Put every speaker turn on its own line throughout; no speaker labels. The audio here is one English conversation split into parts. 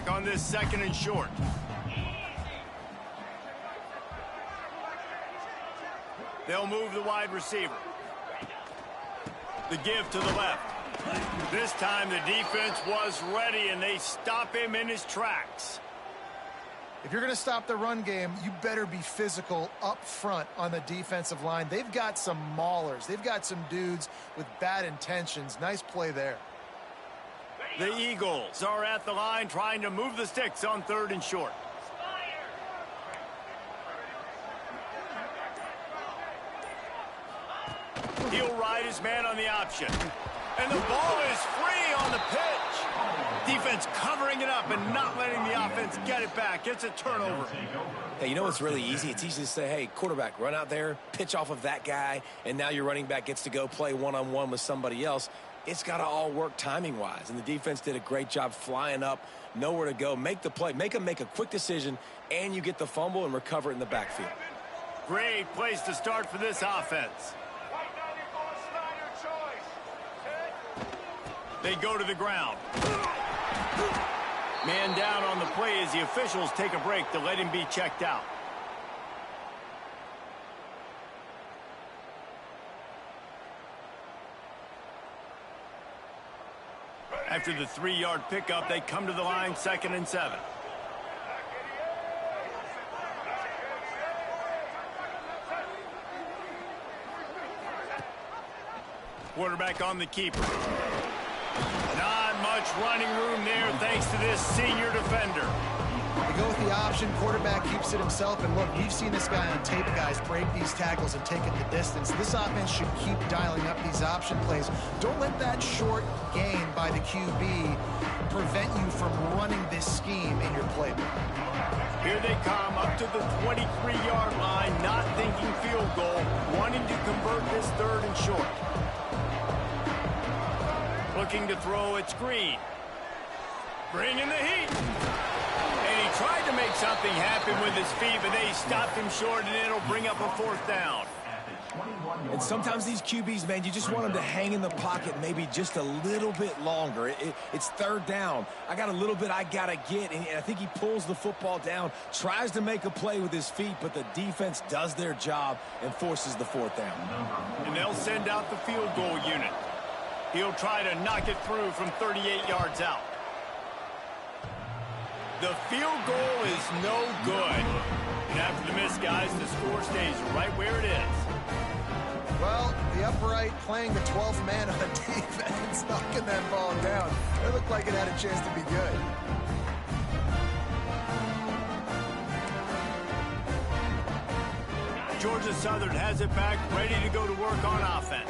quarterback on this 2nd and short. They'll move the wide receiver. The give to the left. This time the defense was ready, and they stop him in his tracks.
If you're going to stop the run game, you better be physical up front on the defensive line. They've got some maulers. They've got some dudes with bad intentions. Nice play there.
The Eagles are at the line trying to move the sticks on 3rd and short. He'll ride his man on the option. And the ball is free on the pitch. Defense covering it up and not letting the offense get it back. It's a turnover.
Hey, you know what's really easy? It's easy to say, hey, quarterback, run out there, pitch off of that guy, and now your running back gets to go play one-on-one with somebody else. It's got to all work timing-wise, and the defense did a great job flying up, nowhere to go, make the play, make them make a quick decision, and you get the fumble and recover it in the backfield.
Great place to start for this offense. They go to the ground. Man down on the play as the officials take a break to let him be checked out. After the 3-yard pickup, they come to the line, 2nd and 7. Quarterback on the keeper. Not much running room there thanks to this senior defender.
They go with the option. Quarterback keeps it himself. And look, we've seen this guy on tape, guys, break these tackles and take it the distance. This offense should keep dialing up these option plays. Don't let that short gain by the QB prevent you from running this scheme in your playbook.
Here they come up to the 23-yard line, not thinking field goal, wanting to convert this 3rd and short. Looking to throw, it's Green. Bringing the heat. And he tried to make something happen with his feet, but they stopped him short, and it'll bring up a 4th down.
And sometimes these QBs, man, you just want them to hang in the pocket maybe just a little bit longer. It's 3rd down. I got a little bit I got to get, and I think he pulls the football down, tries to make a play with his feet, but the defense does their job and forces the 4th down.
And they'll send out the field goal unit. He'll try to knock it through from 38 yards out. The field goal is no good. And after the miss, guys, the score stays right where it is.
Well, the upright playing the 12th man on defense, knocking that ball down. It looked like it had a chance to be good.
Georgia Southern has it back, ready to go to work on offense.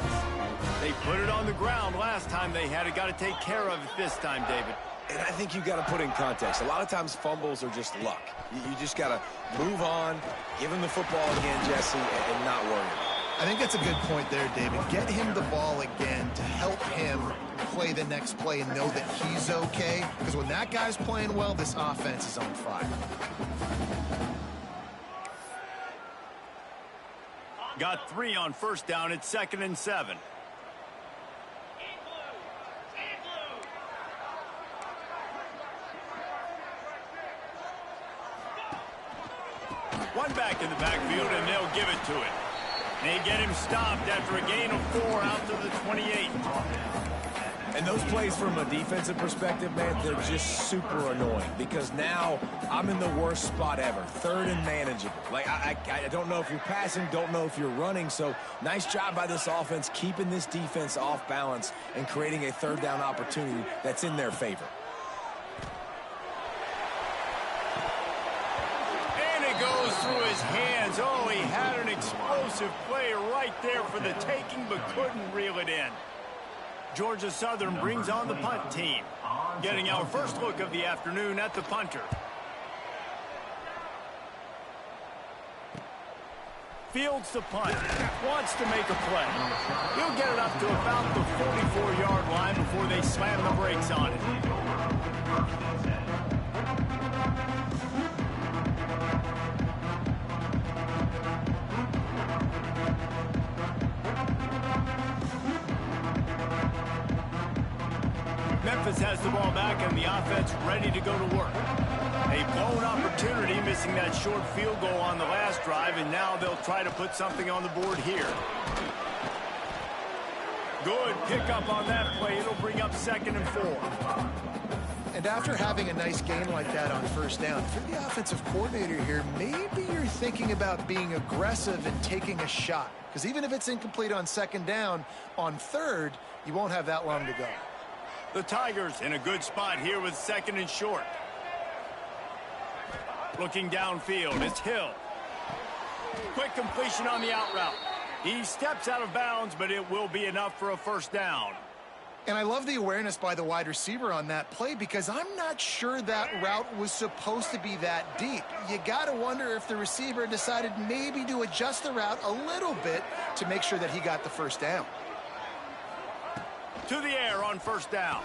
They put it on the ground last time they had it. Got to take care of it this time, David.
And I think you got to put in context. A lot of times fumbles are just luck. You just got to move on, give him the football again, Jesse, and not worry about it.
I think that's a good point there, David. Get him the ball again to help him play the next play and know that he's okay. Because when that guy's playing well, this offense is on fire.
Got 3 on 1st down. It's 2nd and 7. One back in the backfield, and they'll give it to it. They get him stopped after a gain of 4 out to the 28.
And those plays from a defensive perspective, man, they're just super annoying because now I'm in the worst spot ever, 3rd and manageable. Like, I don't know if you're passing, don't know if you're running, so nice job by this offense keeping this defense off balance and creating a 3rd down opportunity that's in their favor.
Goes through his hands. Oh, he had an explosive play right there for the taking, but couldn't reel it in. Georgia Southern brings on the punt team, getting our first look of the afternoon at the punter. Fields the punt, wants to make a play. He'll get it up to about the 44-yard line before they slam the brakes on it. Memphis has the ball back and the offense ready to go to work. A blown opportunity, missing that short field goal on the last drive, and now they'll try to put something on the board here. Good pickup on that play. It'll bring up 2nd and 4.
And after having a nice game like that on first down, if you're the offensive coordinator here, maybe you're thinking about being aggressive and taking a shot. Because even if it's incomplete on 2nd down, on 3rd, you won't have that long to go.
The Tigers in a good spot here with 2nd and short. Looking downfield, it's Hill. Quick completion on the out route. He steps out of bounds, but it will be enough for a first down.
And I love the awareness by the wide receiver on that play because I'm not sure that route was supposed to be that deep. You got to wonder if the receiver decided maybe to adjust the route a little bit to make sure that he got the first down.
To the air on first down.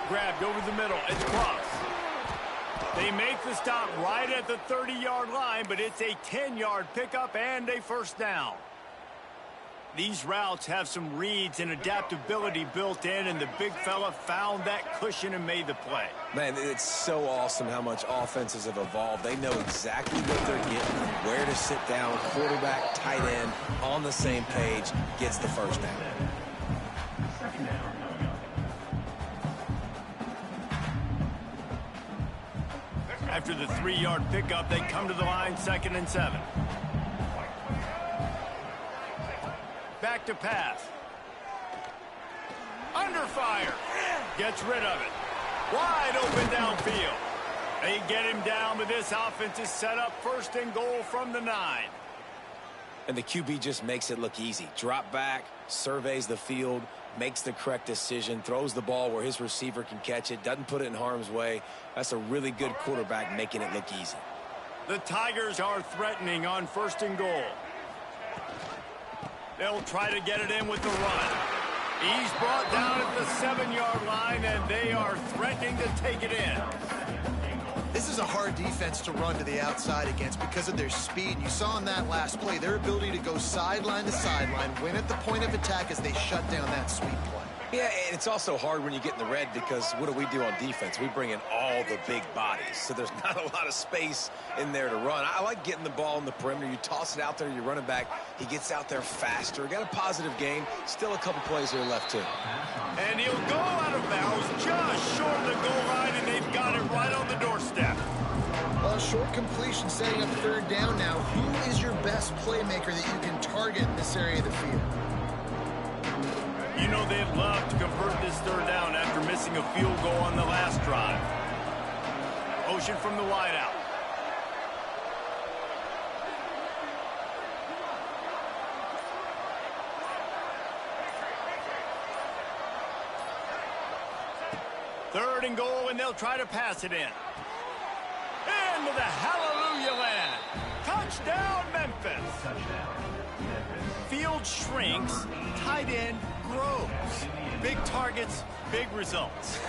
Grabbed over the middle. It's Cross. They make the stop right at the 30-yard line, but it's a 10-yard pickup and a first down. These routes have some reads and adaptability built in, and the big fella found that cushion and made the play.
Man, it's so awesome how much offenses have evolved. They know exactly what they're getting, where to sit down, quarterback, tight end, on the same page, gets the first down.
After the 3-yard pickup, they come to the line, 2nd and 7. Back to pass. Under fire. Gets rid of it. Wide open downfield. They get him down, but this offense is set up 1st and goal from the 9.
And the QB just makes it look easy. Drop back, surveys the field, makes the correct decision, throws the ball where his receiver can catch it, doesn't put it in harm's way. That's a really good quarterback making it look easy.
The Tigers are threatening on 1st and goal. They'll try to get it in with the run. He's brought down at the 7-yard line, and they are threatening to take it in.
This is a hard defense to run to the outside against because of their speed. You saw in that last play their ability to go sideline to sideline, win at the point of attack as they shut down that sweep play.
Yeah, and it's also hard when you get in the red because what do on defense? We bring in all the big bodies, so there's not a lot of space in there to run. I like getting the ball in the perimeter. You toss it out there, you run it back. He gets out there faster. Got a positive game. Still a couple plays here left, too.
And he'll go out of bounds just short of the goal line, and they've got it right on the doorstep.
Well, short completion setting up 3rd down now. Who is your best playmaker that you can target in this area of the field?
You know they'd love to convert this 3rd down after missing a field goal on the last drive. Motion from the wideout. Third and goal, and they'll try to pass it in. Into the hallelujah land. Touchdown, Memphis. Field shrinks, tight end grows. Big targets, big results.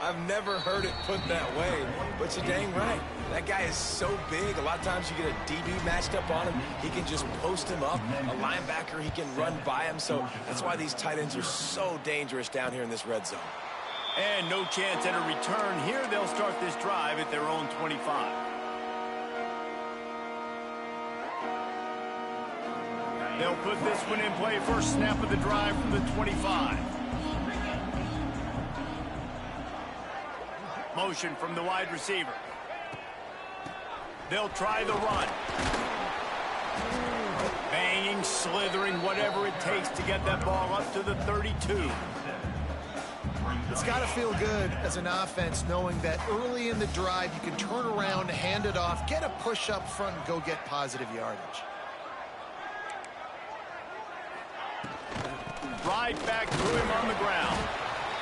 I've never heard it put that way, but you're dang right. That guy is so big. A lot of times you get a DB matched up on him. He can just post him up. A linebacker, he can run by him. So that's why these tight ends are so dangerous down here in this red zone.
And no chance at a return here. They'll start this drive at their own 25. They'll put this one in play. First snap of the drive from the 25. Motion from the wide receiver. They'll try the run. Banging, slithering, whatever it takes to get that ball up to the 32.
It's got to feel good as an offense knowing that early in the drive you can turn around, hand it off, get a push up front, and go get positive yardage.
Right back to him on the ground.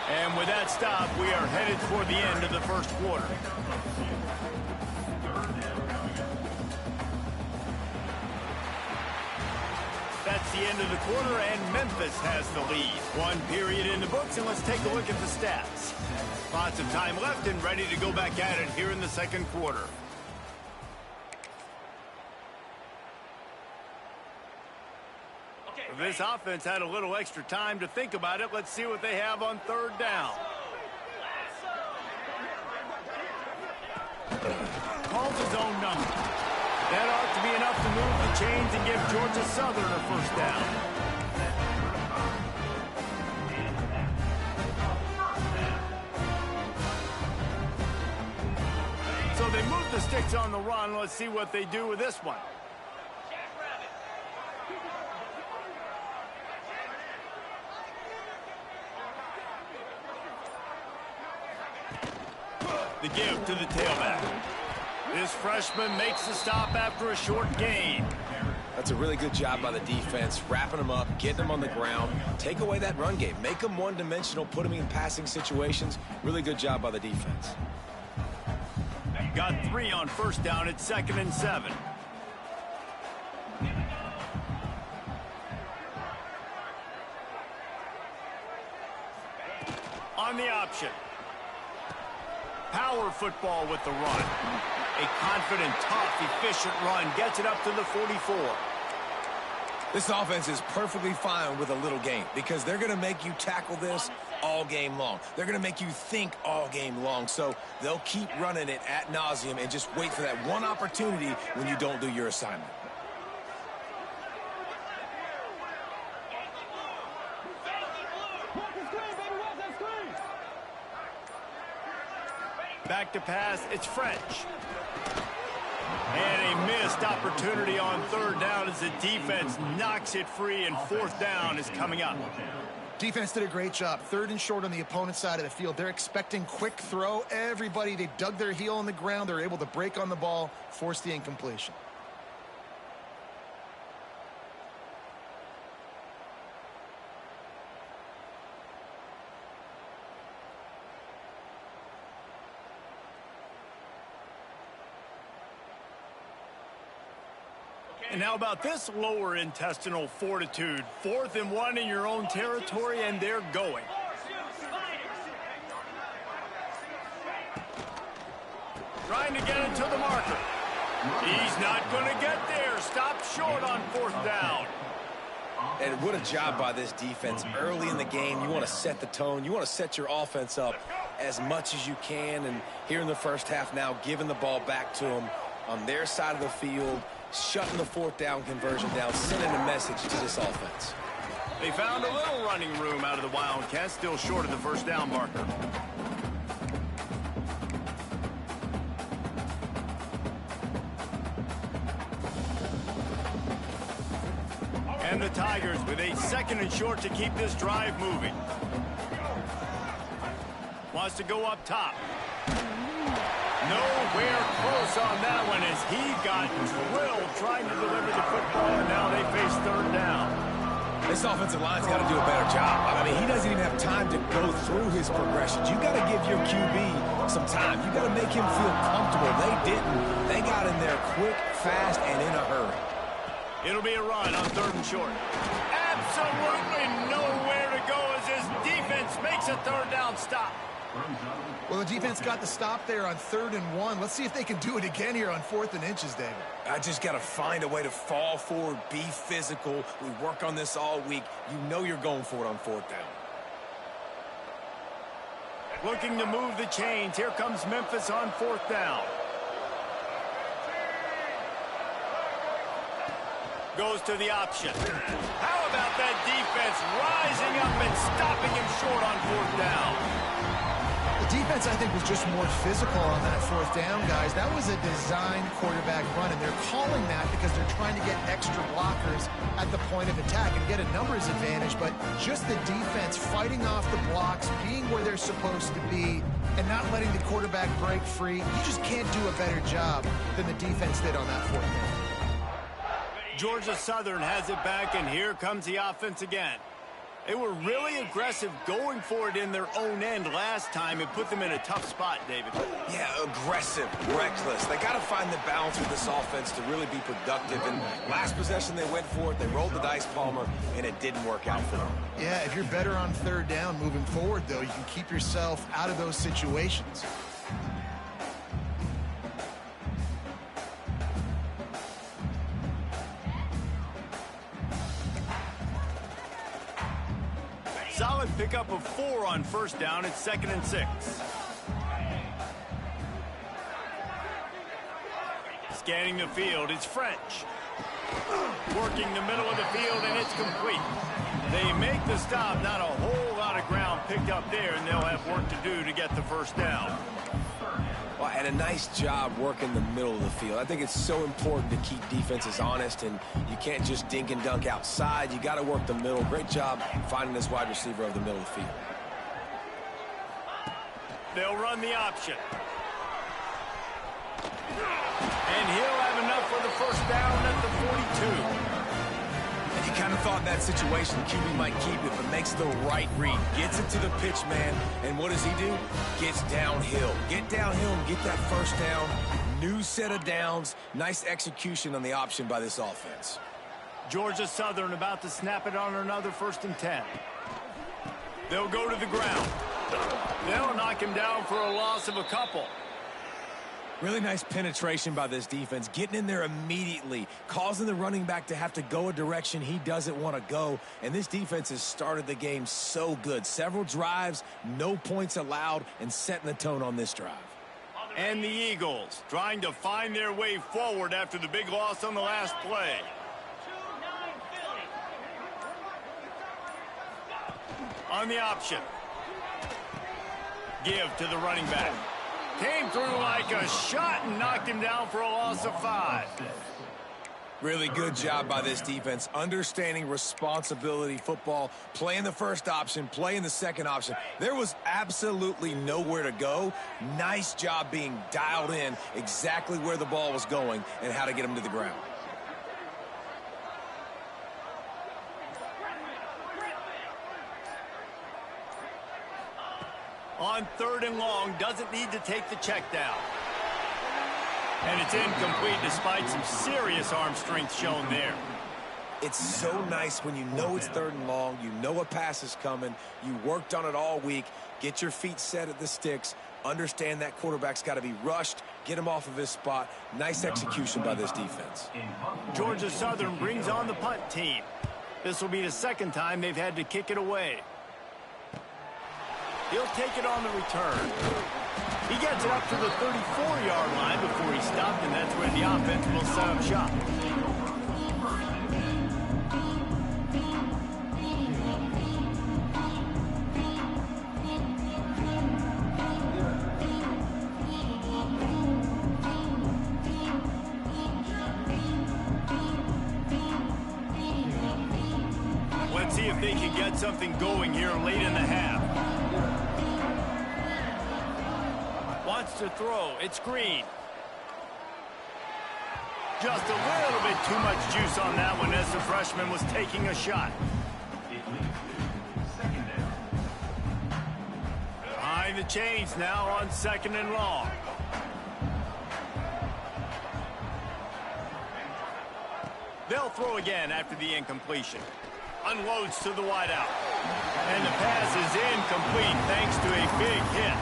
And with that stop, we are headed toward the end of the first quarter. That's the end of the quarter, and Memphis has the lead. One period in the books, and let's take a look at the stats. Lots of time left and ready to go back at it here in the second quarter. this offense had a little extra time to think about it. Let's see what they have on third down. Calls his own number. That ought to be enough to move the chains and give Georgia Southern a first down. So they move the sticks on the run. Let's see what they do with this one. The give to the tailback. This freshman makes the stop after a short gain.
That's a really good job by the defense, wrapping them up, getting them on the ground. Take away that run game. Make them one-dimensional, put them in passing situations. Really good job by the defense.
Got 3 on first down at 2nd and 7. On the option. Power football with the run. A confident, tough, efficient run gets it up to the 44.
This offense is perfectly fine with a little game because they're going to make you tackle this all game long. They're going to make you think all game long. So they'll keep running it ad nauseum and just wait for that one opportunity when you don't do your assignment.
Back to pass, it's French. And a missed opportunity on third down as the defense knocks it free, and fourth down is coming up.
Defense did a great job. 3rd and short on the opponent's side of the field. They're expecting quick throw. Everybody, they dug their heel on the ground. They're able to break on the ball, force the incompletion.
And how about this lower intestinal fortitude? 4th and 1 in your own territory, and they're going. Trying to get it to the marker. He's not going to get there. Stop short on 4th down.
And what a job by this defense. Early in the game, you want to set the tone. You want to set your offense up as much as you can. And here in the first half now, giving the ball back to them on their side of the field, shutting the 4th down conversion down, sending a message to this offense.
They found a little running room out of the Wildcats, still short of the first down marker. And the Tigers with a 2nd and short to keep this drive moving. Wants to go up top. Nowhere close on that one as he got drilled trying to deliver the football, and now they face 3rd down.
This offensive line's got to do a better job. I mean, he doesn't even have time to go through his progressions. You got to give your QB some time. You got to make him feel comfortable. They didn't. They got in there quick, fast, and in a hurry.
It'll be a run on 3rd and short. Absolutely nowhere to go as his defense makes a 3rd down stop.
Well, the defense got the stop there on 3rd and 1. Let's see if they can do it again here on 4th and inches, David.
I just got to find a way to fall forward, be physical. We work on this all week. You know you're going for it on 4th down.
Looking to move the chains. Here comes Memphis on 4th down. Goes to the option. How about that defense rising up and stopping him short on 4th down?
The defense, I think, was just more physical on that 4th down, guys. That was a designed quarterback run, and they're calling that because they're trying to get extra blockers at the point of attack and get a numbers advantage, but just the defense fighting off the blocks, being where they're supposed to be, and not letting the quarterback break free. You just can't do a better job than the defense did on that 4th down.
Georgia Southern has it back, and here comes the offense again. They were really aggressive going for it in their own end last time. It put them in a tough spot, David.
Yeah, aggressive, reckless. They got to find the balance with this offense to really be productive. And last possession, they went for it. They rolled the dice, Palmer, and it didn't work out for them.
Yeah, if you're better on 3rd down moving forward, though, you can keep yourself out of those situations.
pick up a 4 on first down. It's 2nd and 6. Scanning the field, it's French. Working the middle of the field, and it's complete. They make the stop. Not a whole lot of ground picked up there, and they'll have work to do to get the first down.
Well, and a nice job working the middle of the field. I think it's so important to keep defenses honest, and you can't just dink and dunk outside. You got to work the middle. Great job finding this wide receiver of the middle of the field.
They'll run the option. And he'll have enough for the first down at the 42.
And you kind of thought in that situation QB might keep it, but makes the right read. Gets it to the pitch man, and what does he do? Gets downhill. Get downhill and get that first down. New set of downs. Nice execution on the option by this offense.
Georgia Southern about to snap it on another 1st and 10. They'll go to the ground. They'll knock him down for a loss of a couple.
Really nice penetration by this defense, getting in there immediately, causing the running back to have to go a direction he doesn't want to go. And this defense has started the game so good. Several drives, no points allowed, and setting the tone on this drive.
And the Eagles trying to find their way forward after the big loss on the last play. On the option. Give to the running back. Came through like a shot and knocked him down for a loss of 5.
Really good job by this defense, understanding responsibility football, playing the first option, playing the second option. There was absolutely nowhere to go. Nice job being dialed in exactly where the ball was going and how to get him to the ground.
On 3rd and long, doesn't need to take the check down. And it's incomplete despite some serious arm strength shown there.
It's so nice when you know it's 3rd and long, you know a pass is coming, you worked on it all week, get your feet set at the sticks, understand that quarterback's got to be rushed, get him off of his spot. Nice execution by this defense.
Georgia Southern brings on the punt team. This will be the 2nd time they've had to kick it away. He'll take it on the return. He gets it up to the 34-yard line before he stopped, and that's where the offense will set up shop. Let's see if they can get something going here late in the half. Wants to throw. It's Green. Just a little bit too much juice on that one as the freshman was taking a shot. Behind the chains now on 2nd and long. They'll throw again after the incompletion. Unloads to the wideout. And the pass is incomplete thanks to a big hit.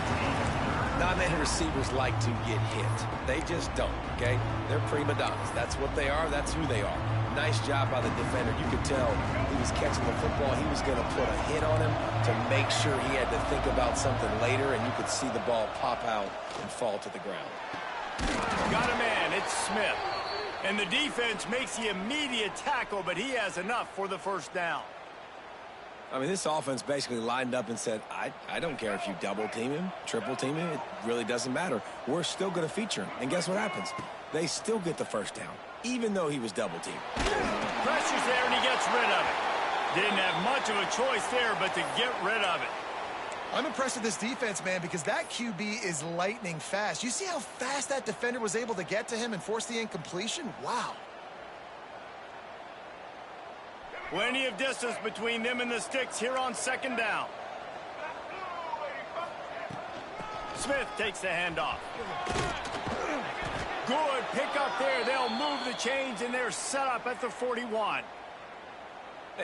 Not many receivers like to get hit. They just don't, okay? They're prima donnas. That's what they are. That's who they are. Nice job by the defender. You could tell he was catching the football. He was going to put a hit on him to make sure he had to think about something later, and you could see the ball pop out and fall to the ground.
Got a man. It's Smith. And the defense makes the immediate tackle, but he has enough for the first down.
I mean, this offense basically lined up and said, I don't care if you double team him, triple team him. It really doesn't matter. We're still going to feature him. And guess what happens? They still get the first down, even though he was double teamed.
Pressure's there, and he gets rid of it. Didn't have much of a choice there, but to get rid of it.
I'm impressed with this defense, man, because that QB is lightning fast. You see how fast that defender was able to get to him and force the incompletion? Wow.
Plenty of distance between them and the sticks here on 2nd down. Smith takes the handoff. Good pick up there. They'll move the chains, and they're set up at the 41.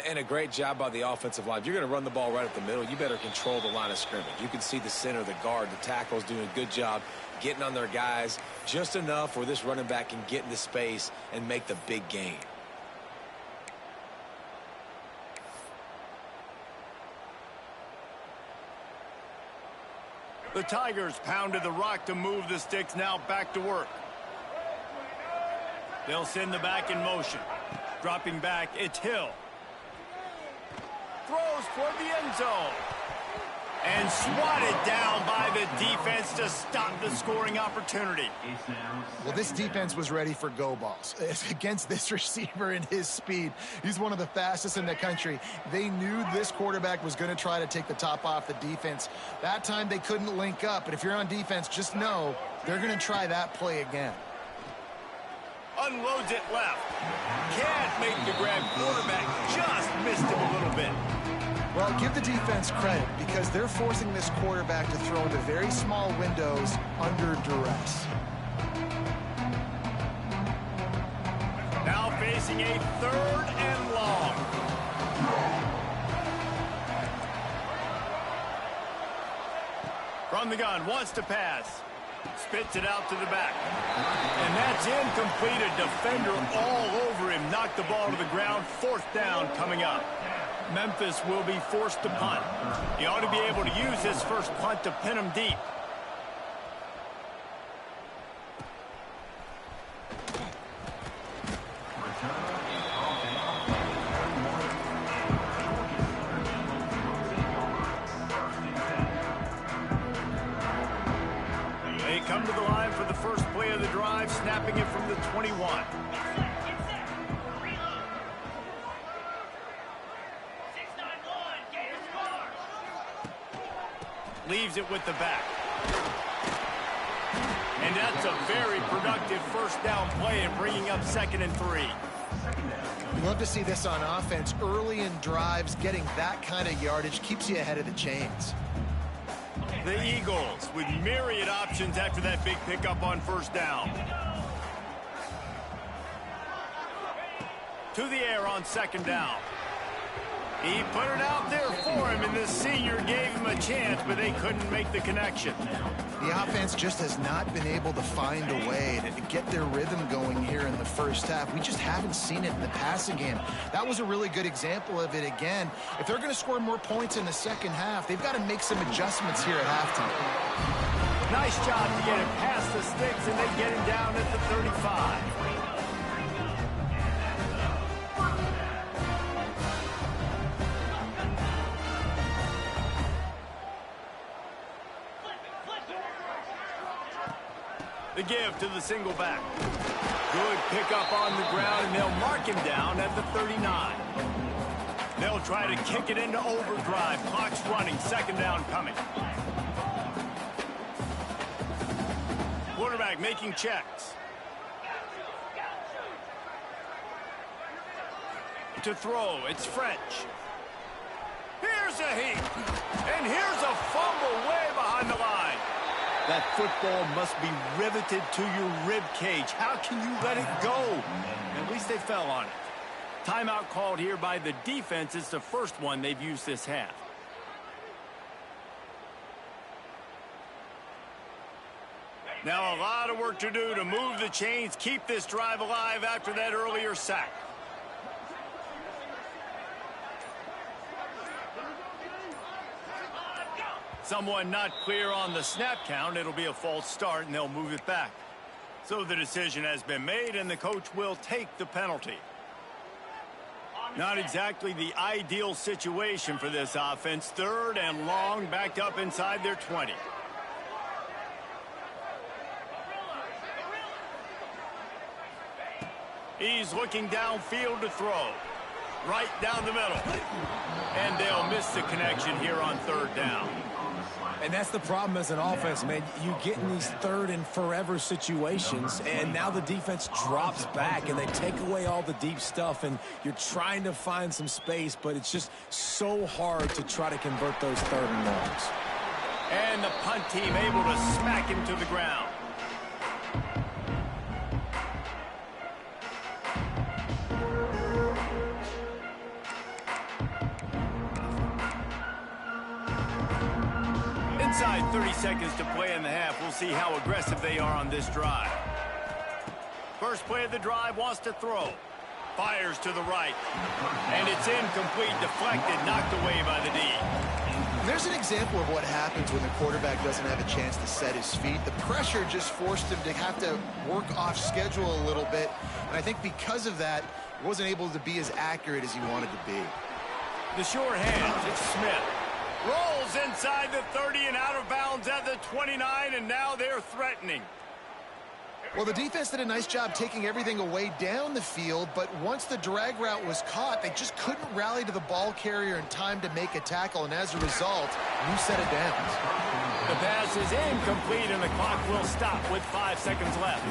And a great job by the offensive line. If you're going to run the ball right up the middle, you better control the line of scrimmage. You can see the center, the guard, the tackles doing a good job getting on their guys just enough where this running back can get into space and make the big gain.
The Tigers pounded the rock to move the sticks, now back to work. They'll send the back in motion. Dropping back, it's Hill. Throws for the end zone. And swatted down by the defense to stop the scoring opportunity.
Well, this defense was ready for go balls. Against this receiver and his speed, he's one of the fastest in the country. They knew this quarterback was going to try to take the top off the defense. That time they couldn't link up, but if you're on defense, just know they're going to try that play again.
Unloads it left. Can't make the grab. Quarterback just missed him a little bit.
Well, give the defense credit because they're forcing this quarterback to throw into very small windows under duress.
Now facing a 3rd and long. From the gun, wants to pass. Spits it out to the back. And that's incomplete. A defender all over him. Knocked the ball to the ground. 4th down coming up. Memphis will be forced to punt. He ought to be able to use his first punt to pin him deep. They come to the line for the first play of the drive, snapping it from the 21. Leaves it with the back. And that's a very productive first down play and bringing up 2nd and 3.
You love to see this on offense. Early in drives, getting that kind of yardage keeps you ahead of the chains.
The Eagles with myriad options after that big pickup on first down. To the air on 2nd down. He put it out there for him, and the senior gave him a chance, but they couldn't make the connection.
The offense just has not been able to find a way to get their rhythm going here in the first half. We just haven't seen it in the passing game. That was a really good example of it again. If they're going to score more points in the second half, they've got to make some adjustments here at halftime.
Nice job to get it past the sticks, and they get him down at the 35. The give to the single back. Good pickup on the ground, and they'll mark him down at the 39. They'll try to kick it into overdrive. Clock's running. 2nd down coming. Quarterback making checks. To throw, it's French. Here's a heat. And here's a fumble way behind the line. That football must be riveted to your rib cage. How can you let it go? At least they fell on it. Timeout called here by the defense. It's the first one they've used this half. Now a lot of work to do to move the chains, keep this drive alive after that earlier sack. Someone not clear on the snap count. It'll be a false start, and they'll move it back. So the decision has been made, and the coach will take the penalty. Not exactly the ideal situation for this offense. 3rd and long, backed up inside their 20. He's looking downfield to throw. Right down the middle. And they'll miss the connection here on 3rd down.
And that's the problem as an offense, man. You get in these 3rd and forever situations, and now the defense drops back, and they take away all the deep stuff, and you're trying to find some space, but it's just so hard to try to convert those 3rd and longs.
And the punt team able to smack him to the ground. Inside 30 seconds to play in the half. We'll see how aggressive they are on this drive. First play of the drive, wants to throw. Fires to the right. And it's incomplete, deflected, knocked away by the D.
There's an example of what happens when the quarterback doesn't have a chance to set his feet. The pressure just forced him to have to work off schedule a little bit. And I think because of that, he wasn't able to be as accurate as he wanted to be.
The sure hands, it's Smith. Rolls inside the 30 and out of bounds at the 29, and now they're threatening.
Well, the defense did a nice job taking everything away down the field, but once the drag route was caught, they just couldn't rally to the ball carrier in time to make a tackle, and as a result, you set it down.
The pass is incomplete, and the clock will stop with 5 seconds left.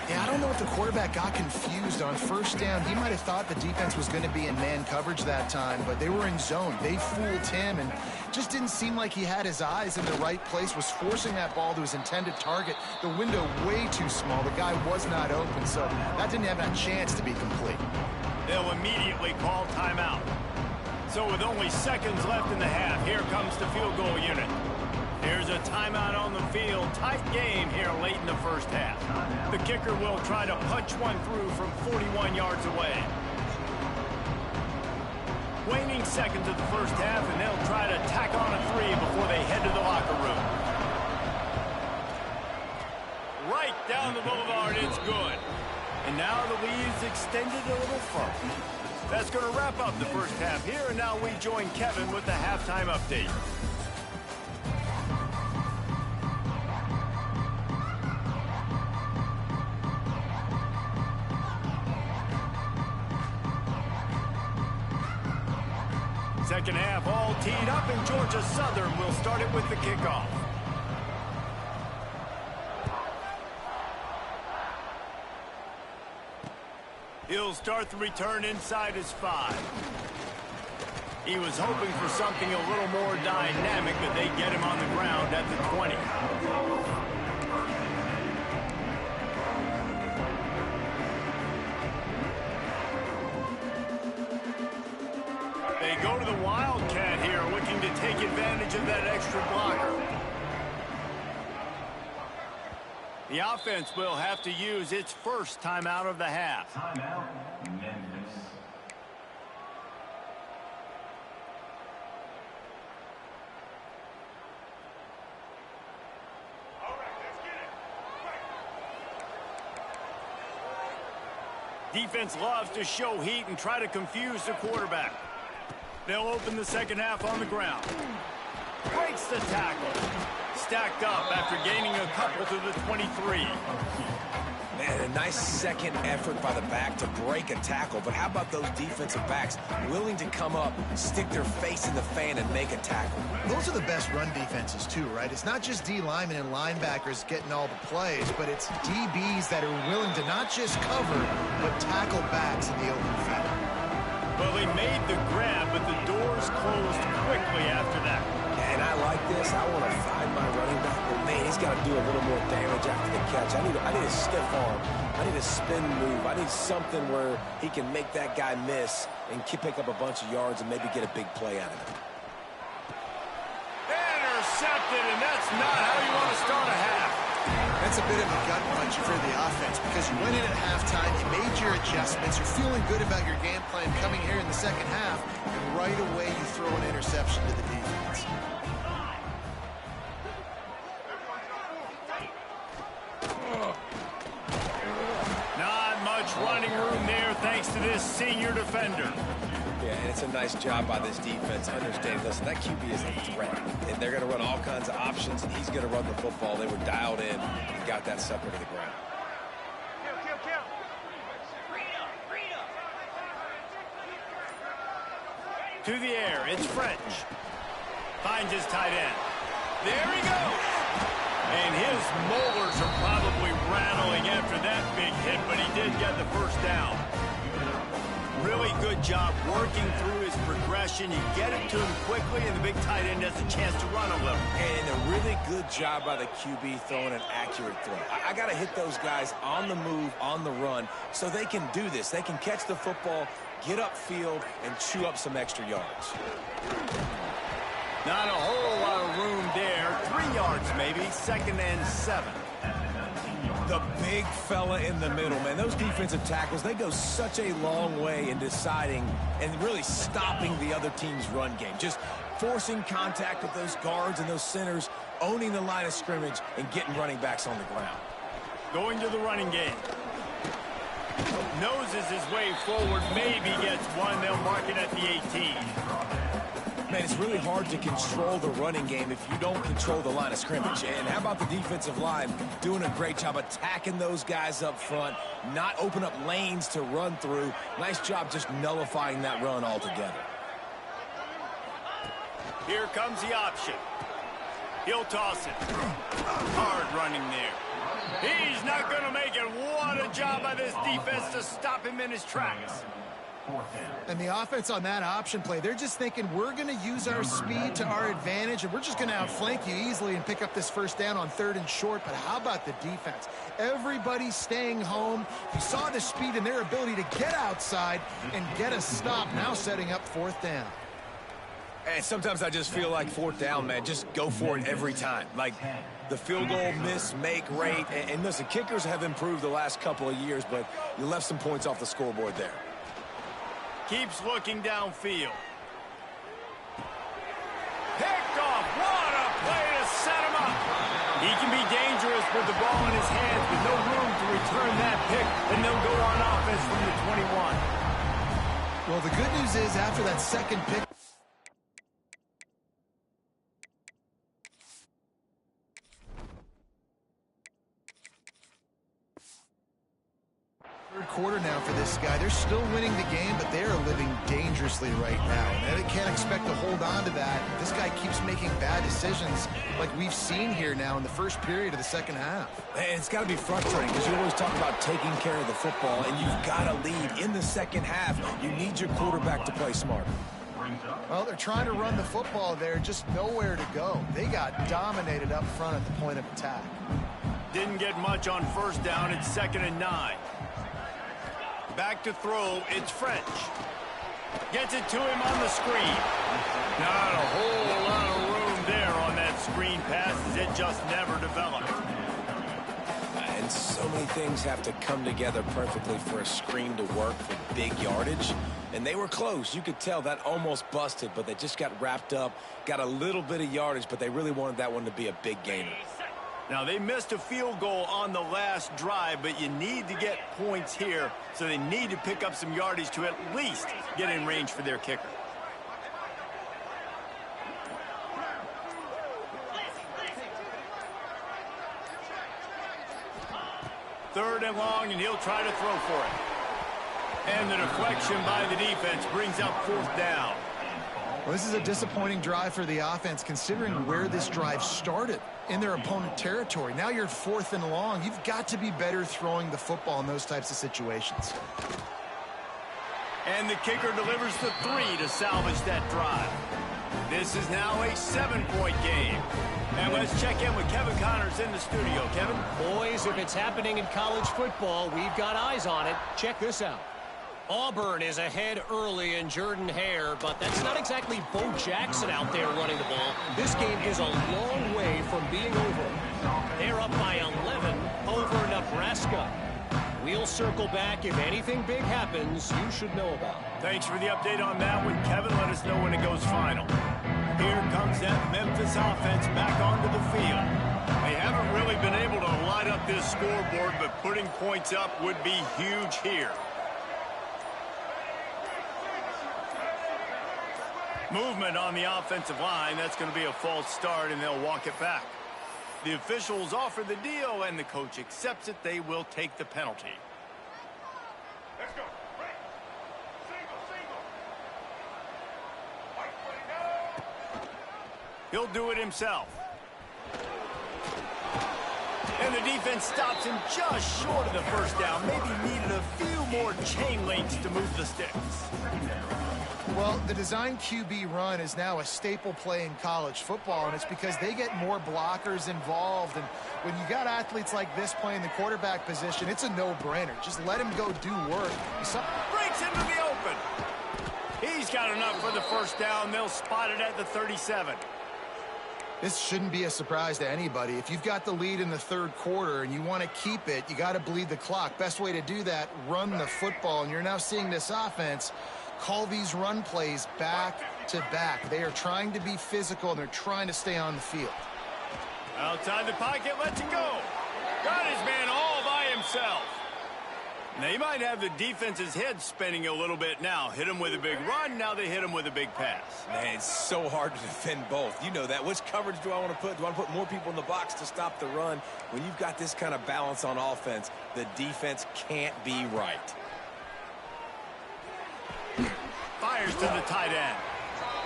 Yeah, I don't know if the quarterback got confused on first down. He might have thought the defense was going to be in man coverage that time, but they were in zone. They fooled him, and just didn't seem like he had his eyes in the right place, was forcing that ball to his intended target. The window way too small. The guy was not open, so that didn't have a chance to be complete.
They'll immediately call timeout. So with only seconds left in the half, here comes the field goal unit. There's a timeout on the field. Tight game here late in the first half. The kicker will try to punch one through from 41 yards away. Waning seconds of the first half, and they'll try to tack on a 3 before they head to the locker room. Right down the boulevard, it's good. And now the lead's extended a little further. That's going to wrap up the first half here, and now we join Kevin with the halftime update. Second half all teed up, and Georgia Southern will start it with the kickoff. He'll start the return inside his 5. He was hoping for something a little more dynamic, but they get him on the ground at the 20. They go to the Wildcat here, looking to take advantage of that extra blocker. The offense will have to use its first timeout of the half.
Timeout, Memphis.
All right, let's get it. Defense loves to show heat and try to confuse the quarterback. They'll open the second half on the ground. Breaks the tackle. Stacked up after gaining a couple to the 23.
Man, a nice second effort by the back to break a tackle. But how about those defensive backs willing to come up, stick their face in the fan, and make a tackle?
Those are the best run defenses, too, right? It's not just D linemen and linebackers getting all the plays, but it's DBs that are willing to not just cover, but tackle backs in the open field.
Well, they made the grab, but the doors closed quickly after that.
And I like this. I want to find my running back, but man, he's got to do a little more damage after the catch. I need a stiff arm. I need a spin move. I need something where he can make that guy miss and pick up a bunch of yards and maybe get a big play out of it.
Intercepted, and that's not how you want to start a half.
That's a bit of a gut punch for the offense because you went in at halftime, you made your adjustments, you're feeling good about your game plan coming here in the second half, and right away you throw an interception to the defense.
Not much running room there thanks to this senior defender.
Yeah, and it's a nice job by this defense understanding, listen, that QB is a threat. And they're going to run all kinds of options, and he's going to run the football. They were dialed in and got that sucker to the ground.
To the air, it's French. Finds his tight end. There he goes. And his molars are probably rattling after that big hit, but he did get the first down. Really good job working through his progression. You get it to him quickly, and the big tight end has a chance to run a little.
And a really good job by the QB throwing an accurate throw. I got to hit those guys on the move, on the run, so they can do this. They can catch the football, get upfield, and chew up some extra yards.
Not a whole lot of room there. 3 yards maybe, 2nd and 7.
The big fella in the middle, man. Those defensive tackles, they go such a long way in deciding and really stopping the other team's run game. Just forcing contact with those guards and those centers, owning the line of scrimmage, and getting running backs on the ground.
Going to the running game. Noses his way forward, maybe gets one. They'll mark it at the 18.
Man, it's really hard to control the running game if you don't control the line of scrimmage. And how about the defensive line doing a great job attacking those guys up front, not open up lanes to run through. Nice job just nullifying that run altogether.
Here comes the option. He'll toss it. Hard running there. He's not going to make it. What a job by this defense to stop him in his tracks.
And the offense on that option play, they're just thinking we're going to use our speed to our advantage, and we're just going to outflank you easily and pick up this first down on 3rd and short. But how about the defense? Everybody's staying home. You saw the speed and their ability to get outside and get a stop, now setting up 4th down.
And sometimes I just feel like 4th down, man, just go for it every time. Like the field goal miss-make rate. And listen, kickers have improved the last couple of years, but you left some points off the scoreboard there.
Keeps looking downfield. Picked off. What a play to set him up. He can be dangerous with the ball in his hands, with no room to return that pick, and they'll go on offense from the 21.
Well, the good news is after that second pick, quarter now for this guy. They're still winning the game, but they are living dangerously right now. And they can't expect to hold on to that. This guy keeps making bad decisions like we've seen here now in the first period of the second half.
And it's got to be frustrating because you always talk about taking care of the football, and you've got to lead in the second half. You need your quarterback to play smart.
Well, they're trying to run the football there, just nowhere to go. They got dominated up front at the point of attack.
Didn't get much on 1st down. It's 2nd and 9. Back to throw, it's French. Gets it to him on the screen. Not a whole lot of room there on that screen pass, as it just never developed.
And so many things have to come together perfectly for a screen to work for big yardage. And they were close. You could tell that almost busted, but they just got wrapped up, got a little bit of yardage, but they really wanted that one to be a big gainer.
Now, they missed a field goal on the last drive, but you need to get points here, so they need to pick up some yardage to at least get in range for their kicker. Third and long, and he'll try to throw for it. And the deflection by the defense brings up 4th down.
Well, this is a disappointing drive for the offense, considering where this drive started in their opponent territory. Now you're 4th and long. You've got to be better throwing the football in those types of situations.
And the kicker delivers the 3 to salvage that drive. This is now a 7-point game. And let's check in with Kevin Connors in the studio. Kevin?
Boys, if it's happening in college football, we've got eyes on it. Check this out. Auburn is ahead early in Jordan Hare, but that's not exactly Bo Jackson out there running the ball. This game is a long way from being over. They're up by 11 over Nebraska. We'll circle back. If anything big happens, you should know about.
Thanks for the update on that one, Kevin. Let us know when it goes final. Here comes that Memphis offense back onto the field. They haven't really been able to light up this scoreboard, but putting points up would be huge here. Movement on the offensive line. That's going to be a false start, and they'll walk it back. The officials offer the deal, and the coach accepts it. They will take the penalty.
Let's go. Right. Single. White play now.
He'll do it himself. And the defense stops him just short of the first down. Maybe needed a few more chain links to move the sticks.
Well, the design QB run is now a staple play in college football, and it's because they get more blockers involved. And when you got athletes like this playing the quarterback position, it's a no-brainer. Just let him go do work.
Breaks into the open. He's got enough for the first down. They'll spot it at the 37.
This shouldn't be a surprise to anybody. If you've got the lead in the third quarter and you want to keep it, you got to bleed the clock. Best way to do that, run the football. And you're now seeing this offense call these run plays back to back. They are trying to be physical, and they're trying to stay on the field.
Outside the pocket, lets it go. Got his man all by himself. Now, you might have the defense's head spinning a little bit now. Hit him with a big run, now they hit him with a big pass.
Man, it's so hard to defend both. You know that. Which coverage do I want to put? Do I want to put more people in the box to stop the run? When you've got this kind of balance on offense, the defense can't be right.
Fires to the tight end.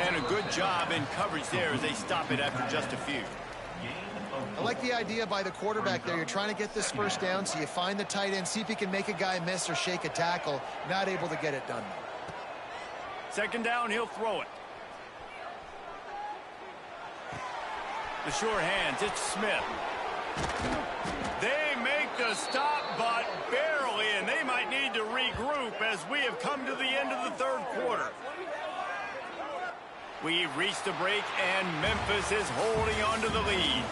And a good job in coverage there as they stop it after just a few.
I like the idea by the quarterback there. You're trying to get this first down, so you find the tight end, see if he can make a guy miss or shake a tackle. Not able to get it done.
Second down, he'll throw it. The sure hands, it's Smith. They make the stop, but barely, and they might need to regroup as we have come to the end of the third quarter. We've reached the break, and Memphis is holding on to the lead.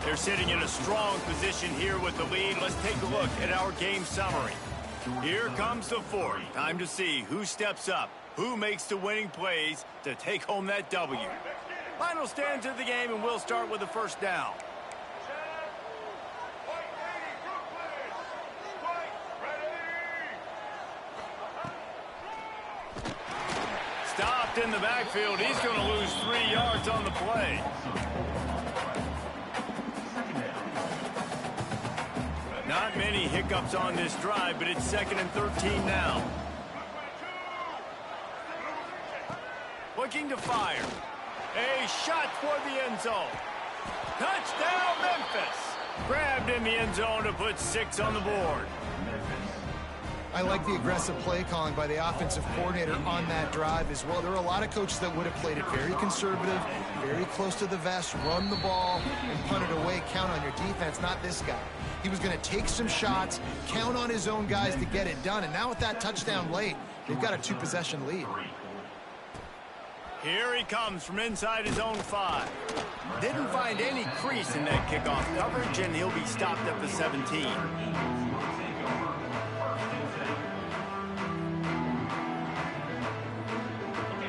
They're sitting in a strong position here with the lead. Let's take a look at our game summary. Here comes the fourth. Time to see who steps up, who makes the winning plays to take home that W. Final stands of the game, and we'll start with the first down. Stopped in the backfield. He's going to lose 3 yards on the play. Not many hiccups on this drive, but it's 2nd and 13 now. Looking to fire. A shot toward the end zone. Touchdown, Memphis. Grabbed in the end zone to put 6 on the board.
I like the aggressive play calling by the offensive coordinator on that drive as well. There are a lot of coaches that would have played it very conservative, very close to the vest, run the ball, and punt it away, count on your defense. Not this guy. He was going to take some shots, count on his own guys to get it done. And now with that touchdown late, they've got a 2-possession lead.
Here he comes from inside his own 5. Didn't find any crease in that kickoff coverage, and he'll be stopped at the 17.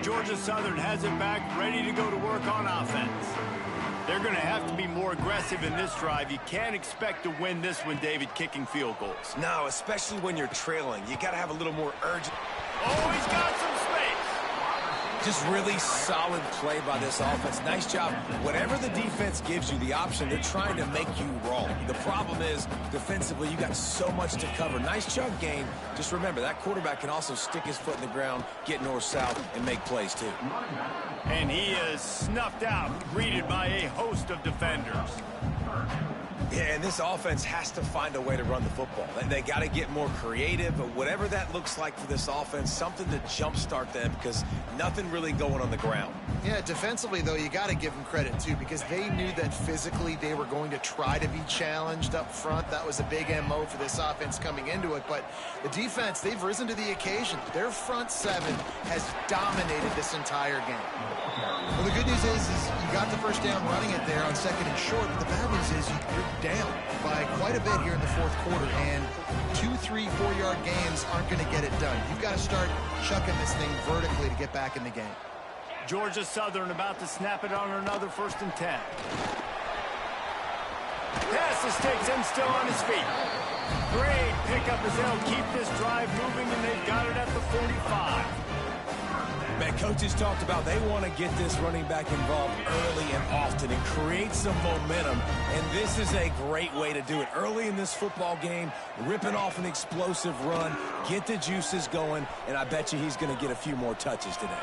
Georgia Southern has it back, ready to go to work on offense. They're going to have to be more aggressive in this drive. You can't expect to win this one, David, kicking field goals.
No, especially when you're trailing. You got to have a little more urgency.
Oh, he's got some space.
Just really solid play by this offense. Nice job. Whatever the defense gives you the option, they're trying to make you roll. The problem is, defensively, you got so much to cover. Nice chunk gain. Just remember, that quarterback can also stick his foot in the ground, get north-south, and make plays, too.
And he is snuffed out, greeted by a host of defenders.
Yeah, and this offense has to find a way to run the football. They got to get more creative, but whatever that looks like for this offense, something to jumpstart them because nothing really going on the ground.
Yeah, defensively, though, you got to give them credit, too, because they knew that physically they were going to try to be challenged up front. That was a big MO for this offense coming into it. But the defense, they've risen to the occasion. Their front 7 has dominated this entire game. Well, the good news is you got the first down running it there on 2nd and short, but the bad news is you're down by quite a bit here in the fourth quarter, and 2, 3, 4-yard gains aren't going to get it done. You've got to start chucking this thing vertically to get back in the game.
Georgia Southern about to snap it on another 1st and 10. Pass the sticks and still on his feet. Great pickup as they'll keep this drive moving, and they've got it at the 45.
Man, coaches talked about they want to get this running back involved early and often and create some momentum, and this is a great way to do it. Early in this football game, ripping off an explosive run, get the juices going, and I bet you he's going to get a few more touches today.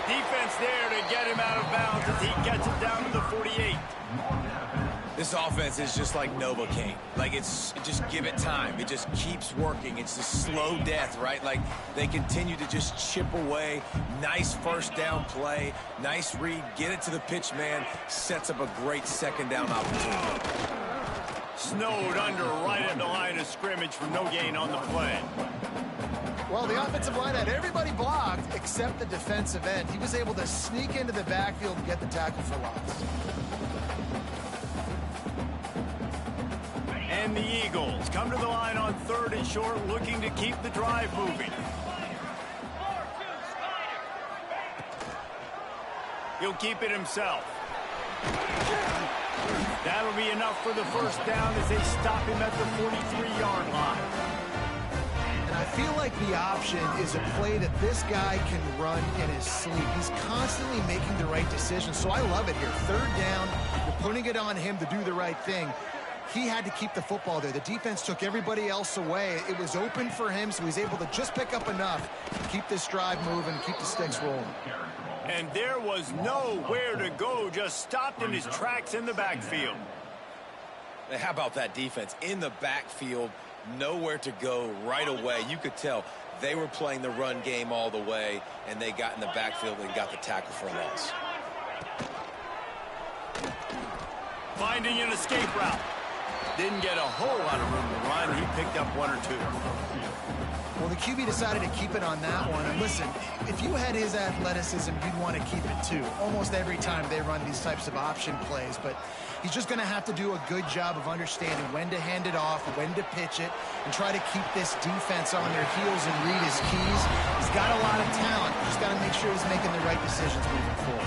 Defense there to get him out of bounds as he gets it down to the 48.
This offense is just like Novocaine. Like, just give it time. It just keeps working. It's a slow death, right? Like, they continue to just chip away. Nice first down play. Nice read. Get it to the pitch man. Sets up a great 2nd down opportunity.
Snowed under right at the line of scrimmage for no gain on the play.
Well, the offensive line had everybody blocked except the defensive end. He was able to sneak into the backfield and get the tackle for loss.
And the Eagles come to the line on 3rd and short, looking to keep the drive moving. He'll keep it himself. That'll be enough for the first down as they stop him at the 43-yard line.
And I feel like the option is a play that this guy can run in his sleep. He's constantly making the right decisions, so I love it here. 3rd down, you're putting it on him to do the right thing. He had to keep the football there. The defense took everybody else away. It was open for him, so he's able to just pick up enough to keep this drive moving, keep the sticks rolling.
And there was nowhere to go, just stopped in his tracks in the backfield.
How about that defense? In the backfield, nowhere to go right away. You could tell they were playing the run game all the way, and they got in the backfield and got the tackle for a loss.
Finding an escape route. Didn't get a whole lot of room to run. He picked up 1 or 2.
Well, the QB decided to keep it on that one. And listen, if you had his athleticism, you'd want to keep it too. Almost every time they run these types of option plays. But he's just going to have to do a good job of understanding when to hand it off, when to pitch it, and try to keep this defense on their heels and read his keys. He's got a lot of talent. Just got to make sure he's making the right decisions moving forward.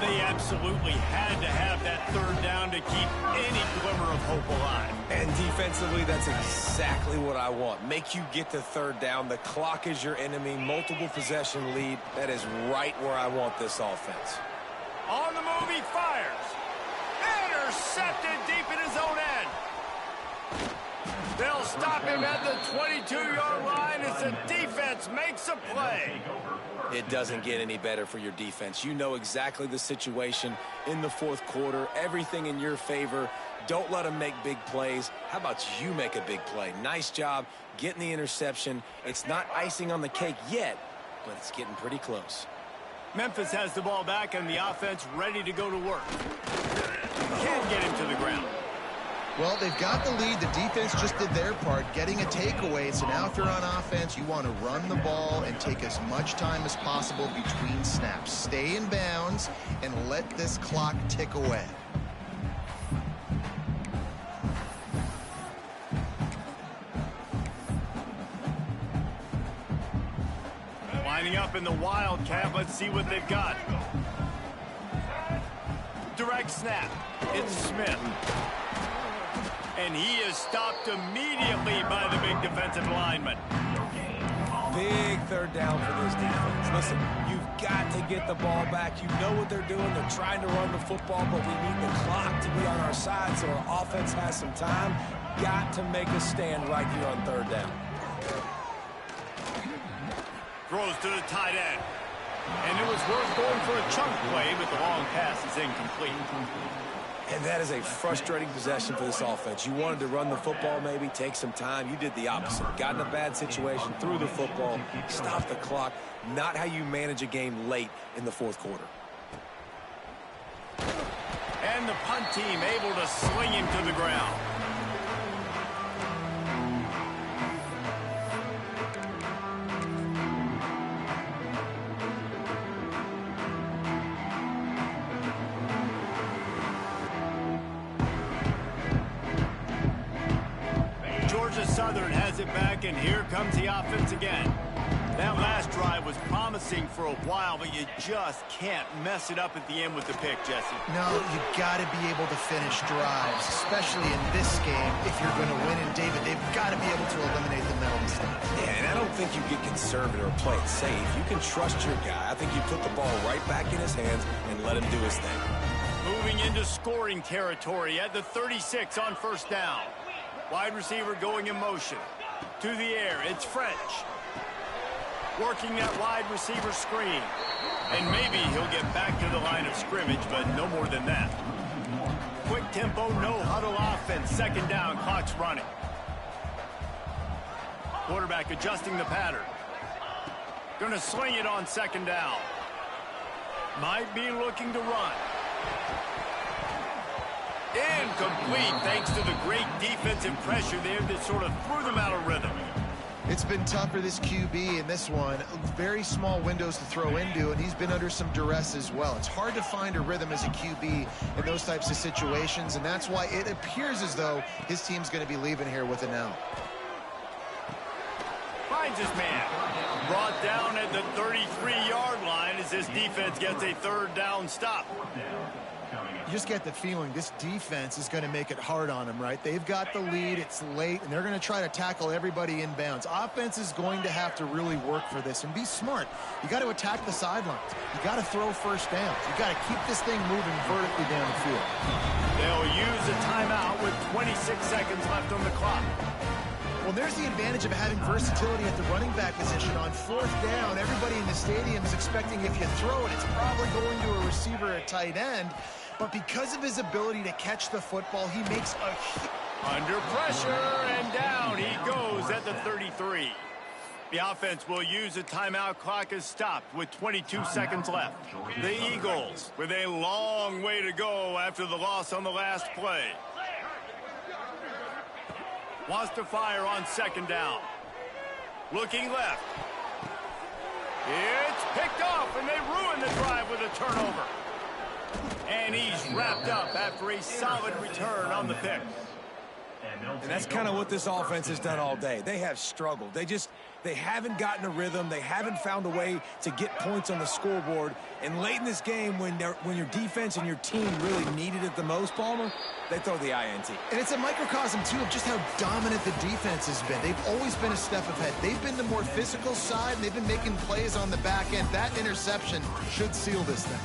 They absolutely had to have that 3rd down to keep any glimmer of hope alive.
And defensively, that's exactly what I want. Make you get to 3rd down. The clock is your enemy. Multiple possession lead. That is right where I want this offense.
On the move, he fires. Intercepted deep in his own end. They'll stop him at the 22-yard line as the defense makes a play.
It doesn't get any better for your defense. You know exactly the situation in the 4th quarter. Everything in your favor. Don't let them make big plays. How about you make a big play? Nice job getting the interception. It's not icing on the cake yet, but it's getting pretty close.
Memphis has the ball back and the offense ready to go to work. Can't get him to the ground.
Well, they've got the lead. The defense just did their part, getting a takeaway. So now if you're on offense, you want to run the ball and take as much time as possible between snaps. Stay in bounds and let this clock tick away.
Lining up in the Wildcat. Let's see what they've got. Direct snap. It's Smith. And he is stopped immediately by the big defensive lineman.
Big 3rd down for this defense. Listen, you've got to get the ball back. You know what they're doing. They're trying to run the football, but we need the clock to be on our side so our offense has some time. Got to make a stand right here on 3rd down.
Throws to the tight end. And it was worth going for a chunk play, but the long pass is incomplete.
And that is a frustrating possession for this offense. You wanted to run the football, maybe take some time. You did the opposite. Got in a bad situation, threw the football, stopped the clock. Not how you manage a game late in the 4th quarter.
And the punt team able to sling him to the ground. Southern has it back, and here comes the offense again. That last drive was promising for a while, but you just can't mess it up at the end with the pick, Jesse.
No, you got to be able to finish drives, especially in this game. If you're going to win in David, they've got to be able to eliminate the mental mistakes.
Yeah, and I don't think you get conservative or play it safe. You can trust your guy. I think you put the ball right back in his hands and let him do his thing.
Moving into scoring territory at the 36 on 1st down. Wide receiver going in motion. To the air, it's French. Working that wide receiver screen. And maybe he'll get back to the line of scrimmage, but no more than that. Quick tempo, no huddle offense. 2nd down, clock's running. Quarterback adjusting the pattern. Gonna sling it on 2nd down. Might be looking to run. Incomplete, thanks to the great defensive pressure there that sort of threw them out of rhythm.
It's been tough for this QB in this one. Very small windows to throw into, and he's been under some duress as well. It's hard to find a rhythm as a QB in those types of situations, and that's why it appears as though his team's going to be leaving here with an L.
Finds his man. Brought down at the 33-yard line as this defense gets a third down stop.
You just get the feeling this defense is going to make it hard on them, right? They've got the lead, it's late, and they're going to try to tackle everybody inbounds. Offense is going to have to really work for this and be smart. You got to attack the sidelines. You got to throw first downs. You got to keep this thing moving vertically down the field.
They'll use a timeout with 26 seconds left on the clock.
Well, there's the advantage of having versatility at the running back position. On fourth down, everybody in the stadium is expecting if you throw it, it's probably going to a receiver at tight end. But because of his ability to catch the football, he makes a...
Under pressure, and down he goes at the 33. The offense will use a timeout. Clock is stopped with 22 seconds left. The Eagles with a long way to go after the loss on the last play. Wants to fire on second down. Looking left. It's picked off, and they ruin the drive with a turnover. And he's wrapped up after a solid return on the pick.
And that's kind of what this offense has done all day. They have struggled. They haven't gotten a rhythm. They haven't found a way to get points on the scoreboard. And late in this game, when your defense and your team really needed it the most, Palmer, they throw the INT.
And it's a microcosm, too, of just how dominant the defense has been. They've always been a step ahead. They've been the more physical side, and they've been making plays on the back end. That interception should seal this thing.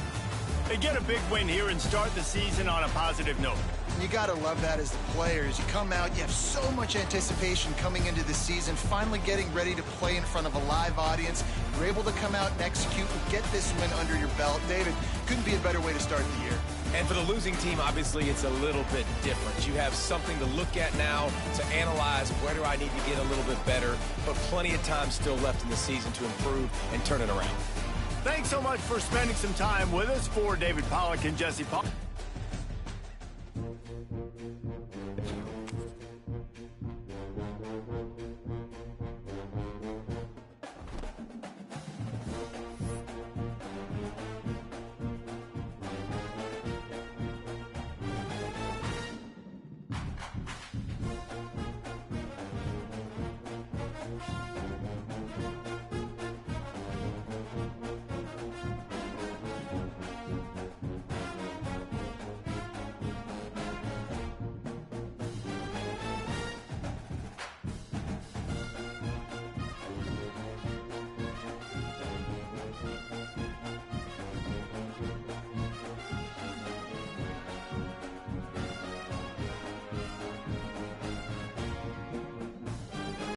They get a big win here and start the season on a positive note.
You got to love that as the players. You come out, you have so much anticipation coming into the season, finally getting ready to play in front of a live audience. You're able to come out and execute and get this win under your belt. David, couldn't be a better way to start the year.
And for the losing team, obviously, it's a little bit different. You have something to look at now to analyze where do I need to get a little bit better, but plenty of time still left in the season to improve and turn it around.
Thanks so much for spending some time with us. For David Pollack and Jesse Paul.